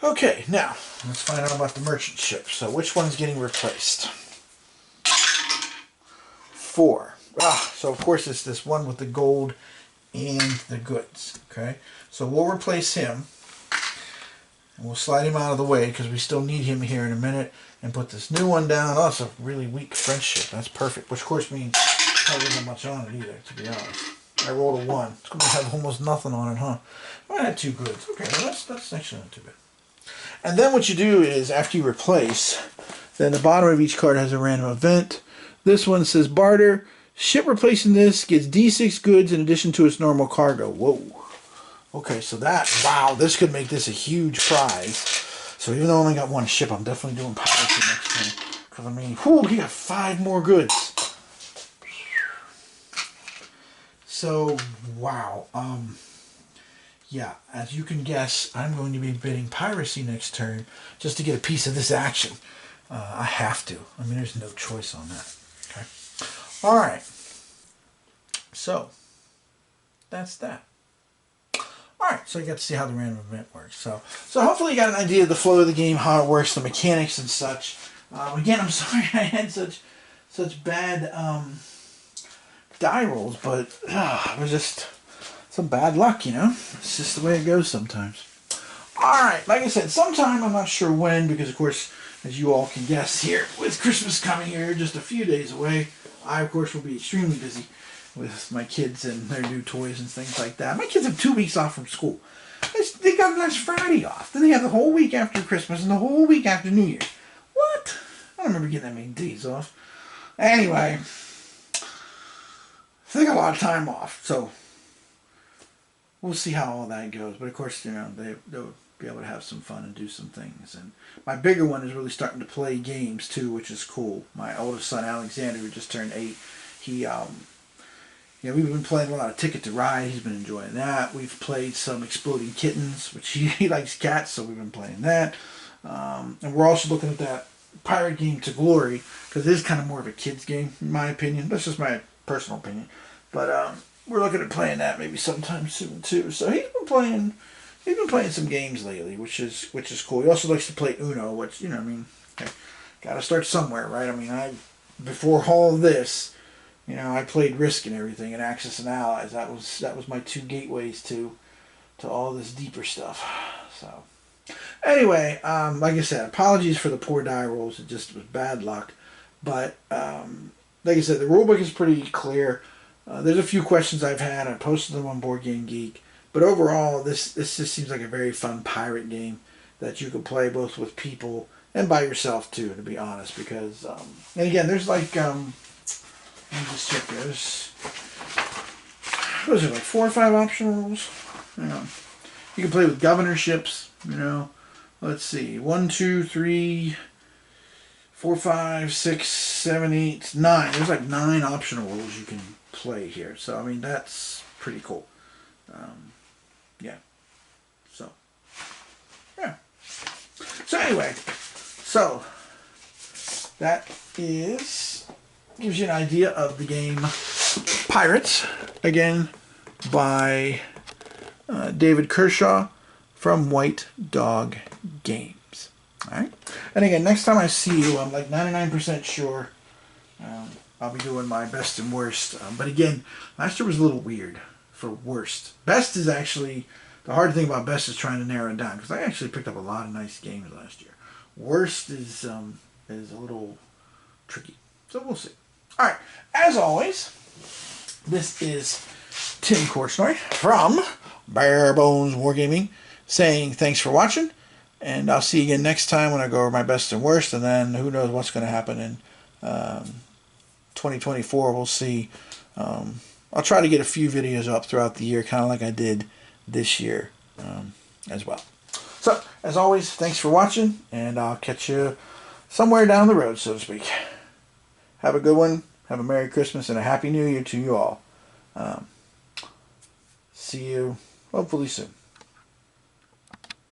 Okay, now, let's find out about the merchant ship. So which one's getting replaced? 4. So of course it's this one with the gold and the goods. Okay, so we'll replace him. And we'll slide him out of the way because we still need him here in a minute. And put this new one down. Oh, it's a really weak French ship. That's perfect. Which of course means probably not much on it either, to be honest. I rolled a 1. It's going to have almost nothing on it, huh? I had 2 goods. Okay, well that's actually not too bad. And then what you do is, after you replace, then the bottom of each card has a random event. This one says barter. Ship replacing this gets D6 goods in addition to its normal cargo. Whoa. Okay, so that, wow, this could make this a huge prize. So even though I only got 1 ship, I'm definitely doing piracy next turn. Because I mean, whew, he got 5 more goods. So, wow. Yeah, as you can guess, I'm going to be bidding piracy next turn just to get a piece of this action. I have to. I mean, there's no choice on that. Okay. All right. So, that's that. All right, so you got to see how the random event works. So hopefully you got an idea of the flow of the game, how it works, the mechanics and such. Again, I'm sorry I had such bad die rolls, but it was just some bad luck, you know? It's just the way it goes sometimes. Alright, like I said, sometime, I'm not sure when, because of course, as you all can guess here, with Christmas coming here just a few days away, I, of course, will be extremely busy with my kids and their new toys and things like that. My kids have 2 weeks off from school. They got last Friday off. Then they have the whole week after Christmas and the whole week after New Year's. What? I don't remember getting that many days off. Anyway, so they got a lot of time off, so we'll see how all that goes. But of course, you know, they'll be able to have some fun and do some things. And my bigger one is really starting to play games too, which is cool. My oldest son, Alexander, who just turned 8, he, yeah, we've been playing a lot of Ticket to Ride. He's been enjoying that. We've played some Exploding Kittens, which he likes cats, so we've been playing that. And we're also looking at that Pirate game To Glory, because it is kind of more of a kid's game, in my opinion. That's just my personal opinion. But we're looking at playing that maybe sometime soon too. So he's been playing some games lately, which is cool. He also likes to play Uno, which, you know, I mean, okay, got to start somewhere, right? I mean, before all of this, you know, I played Risk and everything, and Axis and Allies. That was my 2 gateways to all this deeper stuff. So anyway, like I said, apologies for the poor die rolls. It just was bad luck. But like I said, the rulebook is pretty clear. There's a few questions I've had. I posted them on Board Game Geek. But overall, this just seems like a very fun pirate game that you can play both with people and by yourself too, to be honest. Because, and again, there's like, let me just check here. What is it, like 4 or 5 optional rules? Hang on. You can play with governorships, you know. Let's see. 1, 2, 3, 4, 5, 6, 7, 8, 9. There's like 9 optional rules you can play here. So, I mean, that's pretty cool. Yeah. So, yeah. So, anyway. So, that gives you an idea of the game Pyrates, again by David Kershaw from White Dog Games. All right, and again, next time I see you, I'm like 99% sure I'll be doing my best and worst. But again, last year was a little weird for worst. Best is actually, the hard thing about best is trying to narrow it down, because I actually picked up a lot of nice games last year. Worst is a little tricky. So we'll see. All right, as always, this is Tim Korchnoi from Bare Bones Wargaming saying thanks for watching, and I'll see you again next time when I go over my best and worst, and then who knows what's going to happen in 2024. We'll see. I'll try to get a few videos up throughout the year, kind of like I did this year as well. So, as always, thanks for watching, and I'll catch you somewhere down the road, so to speak. Have a good one. Have a Merry Christmas and a Happy New Year to you all. See you hopefully soon.